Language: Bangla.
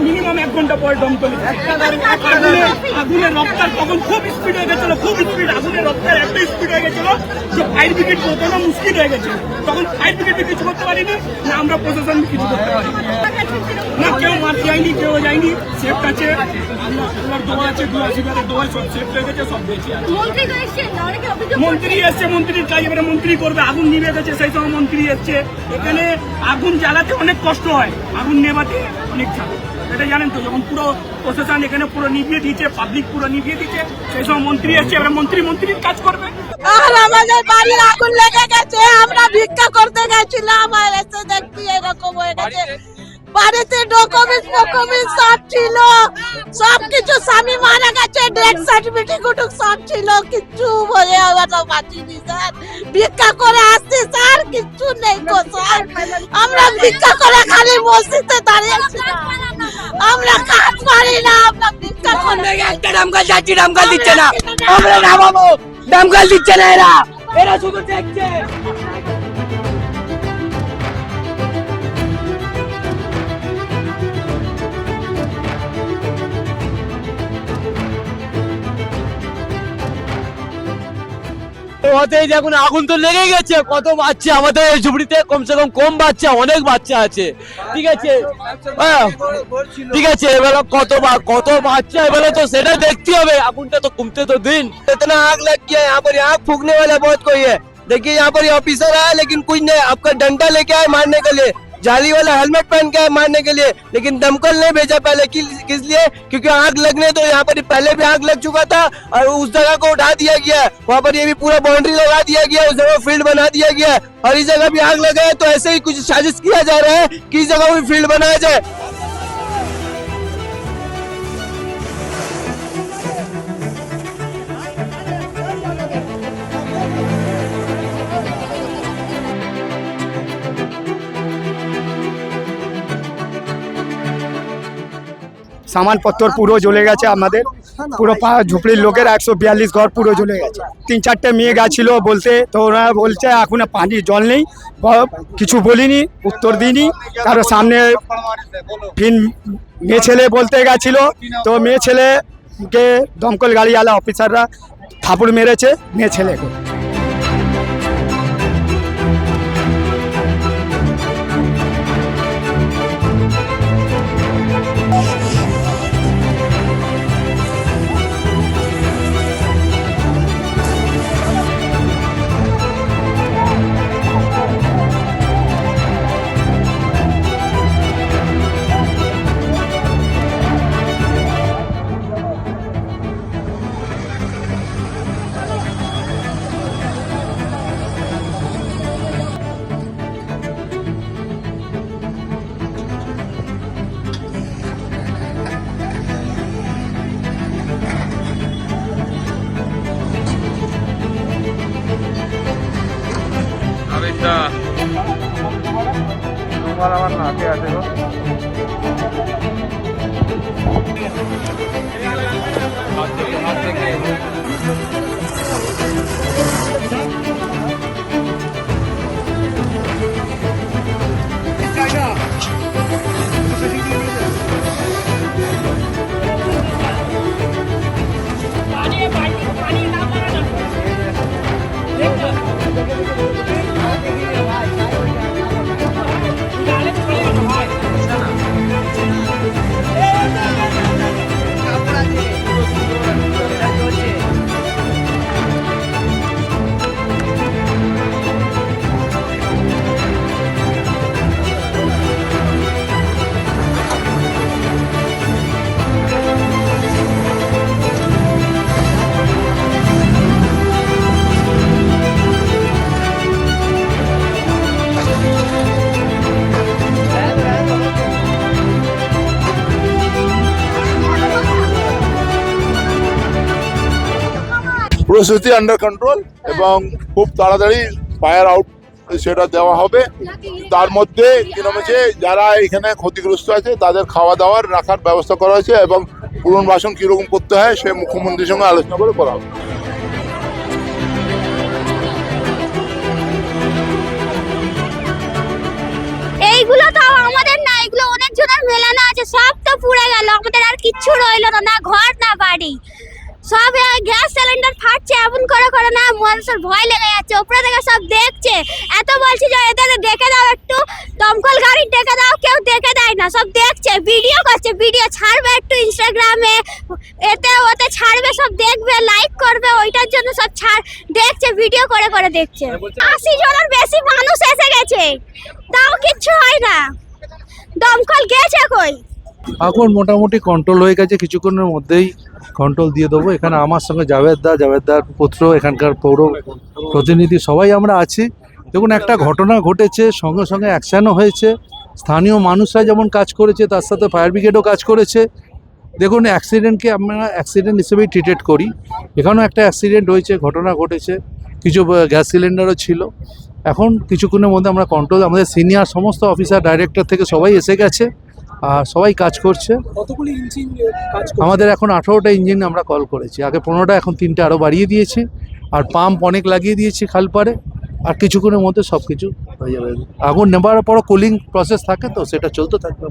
মিনিমাম 1 ঘন্টা পরে দমকল আগুনের রফতার তখন খুব স্পিড হয়ে গেছিল, খুব স্পিড আগুনের রফতার এত স্পিড হয়ে গেছিল যে ফায়ার ব্রিগেড পৌঁছানো মুশকিল হয়ে গেছে। তখন ফায়ার ব্রিগেড কিছু করতে পারিনি না, আমরা প্রশাসন কিছু করতে পারিনি না, কেউ মাঠ যায়নি, কেউ যায়নি, সেফ আছে, আল্লাহর দোয়া আছে, দুয়াশিবারের দোয়া, সব সেফ হয়ে গেছে, সব বেঁচে আছে। মন্ত্রী এসছে, মন্ত্রীর কাজ এবারে মন্ত্রী করবে। আগুন নিভে গেছে, সেই সময় মন্ত্রী এসছে। এখানে আগুন জ্বালাতে অনেক কষ্ট হয়, আগুন নেভাতে অনেক ঝামেলা, এটা জানেন তো। যখন পুরো প্রশাসন এখানে পুরো নিভিয়ে দিচ্ছে, পাবলিক পুরো নিভিয়ে দিচ্ছে, সেই সময় মন্ত্রী এসছে, এবার মন্ত্রীর কাজ করবে। আর আমাদের বাড়ি আগুন লেগে গেছে, আমরা ভিক্ষা করতে গেছিলাম আর এসে দেখছি এরকম হয়ে গেছে। বাড়িতে ডকুমেন্ট সব ছিল, সবকিছু, স্বামী মারা গেছে, ডেথ সার্টিফিকেট সব ছিল, কিচ্ছু বলে আমরা বাঁচিনি স্যার। ভিক্ষা করে আসছি স্যার, কিচ্ছু নেই গো স্যার। আমরা ভিক্ষা করে খালি মসজিদে দাঁড়িয়েছিলাম, আমরা কাজ পারি না, আমরা ভিক্ষা করে। একটা দমকল যাচ্ছি, দমকল দিচ্ছে না, আমরা নামাবো, দমকল দিচ্ছে না, এরা শুধু দেখছে। দেখুন আগুন তো লেগে গেছে, কত বাচ্চা আমাদের এই ঝুপড়িতে, কমসে কম বাচ্চা, অনেক বাচ্চা আছে, ঠিক আছে, ঠিক আছে, এবার কত বাচ্চা, এবারে তো সেটা দেখতে হবে, আগুনটা তো কমতে তো দিন। इतना आग लग गया है, यहाँ पर आग फूकने वाला बहुत कोई है। देखिए यहाँ पर ऑफिसर आया लेकिन कुछ नहीं, आपका डंडा लेके आए मारने के लिए, जाली वाला हेलमेट पहन के आए मारने के लिए, लेकिन दमकल नहीं भेजा पहले। किस लिए? क्योंकि आग लगने तो यहाँ पर पहले भी आग लग चुका था और उस जगह को उठा दिया गया, वहाँ पर ये भी पूरा बाउंड्री लगा दिया गया, उस जगह फील्ड बना दिया गया, और इस जगह भी आग लगा है। तो ऐसे ही कुछ साजिश किया जा रहा है कि इस जगह भी फील्ड बनाया जाए। সামানপত্র পুরো জ্বলে গেছে, আমাদের পুরো ঝুপড়ির লোকের 142 ঘর পুরো জ্বলে গেছে। 3-4টে মেয়ে গেছিল বলতে, তো ওরা বলছে এখন পানি জল নেই, কিছু বলিনি, উত্তর দিইনি। কারো সামনে ফিন মেয়ে ছেলে বলতে গেছিল, তো মেয়ে ছেলেকে দমকল গাড়িওয়ালা অফিসাররা থাপড় মেরেছে মেয়ে ছেলেকে। আমার নাকে আছে গো। পরিস্থিতি আন্ডার কন্ট্রোল এবং খুব তাড়াতাড়ি ফায়ার আউট সেটা দেওয়া হবে। তার মধ্যে হচ্ছে যারা এখানে ক্ষতিগ্রস্ত আছে তাদের খাওয়া দাওয়ার রাখার ব্যবস্থা করা হয়েছে এবং পুনর্বাসন কিরকম করতে হয় সে মুখ্যমন্ত্রীর সঙ্গে আলোচনা করে করা হবে। এইগুলো তো আমাদের না, এগুলো অনেক জনের আমাদের আর কিচ্ছু রইলো না, না ঘর না বাড়ি, সব গ্যাস সিলিন্ডার ফাটছে এমন করে করে না, মানুষের ভয় লেগে যাচ্ছে। উপরে থেকে সব দেখছে, এত বলছি যে এদের দেখে দাও, একটু দমকল গাড়ি ডেকে দাও, কেউ দেখে দেয় না, সব দেখছে, ভিডিও করছে, ভিডিও ছাড়বে একটু ইনস্টাগ্রামে, এতে ওতে ছাড়বে, সব দেখবে, লাইক করবে, ওইটার জন্য সব দেখছে, ভিডিও করে করে দেখছে। 80 জনের বেশি মানুষ এসে গেছে, তাও কিচ্ছু হয় না, দমকল গেছে কই। এখন মোটামুটি কন্ট্রোল হয়ে গেছে, কিছুক্ষণের মধ্যেই কন্ট্রোল দিয়ে দেবো। এখানে আমার সঙ্গে জাভেদদার পুত্র, এখানকার পৌর প্রতিনিধি সবাই আমরা আছি। দেখুন, একটা ঘটনা ঘটেছে, সঙ্গে সঙ্গে অ্যাকশানও হয়েছে, স্থানীয় মানুষরা যেমন কাজ করেছে, তার সাথে ফায়ার ব্রিগেডও কাজ করেছে। দেখুন, অ্যাক্সিডেন্টকে আমরা অ্যাক্সিডেন্ট হিসেবেই ট্রিটেড করি। এখানেও একটা অ্যাক্সিডেন্ট হয়েছে, ঘটনা ঘটেছে, কিছু গ্যাস সিলিন্ডারও ছিল। এখন কিছুক্ষণের মধ্যে আমরা কন্ট্রোল, আমাদের সিনিয়র সমস্ত অফিসার, ডাইরেক্টর থেকে সবাই এসে গেছে, আর সবাই কাজ করছে। কতগুলি ইঞ্জিন কাজ আমাদের এখন 18টা ইঞ্জিন আমরা কল করেছি, আগে 15টা, এখন 3টে আরও বাড়িয়ে দিয়েছি, আর পাম্প অনেক লাগিয়ে দিয়েছি খালপাড়ে, আর কিছুক্ষণের মধ্যে সব কিছু হয়ে যাবে। আগুন নেবার পরও কুলিং প্রসেস থাকে, তো সেটা চলতে থাকবে।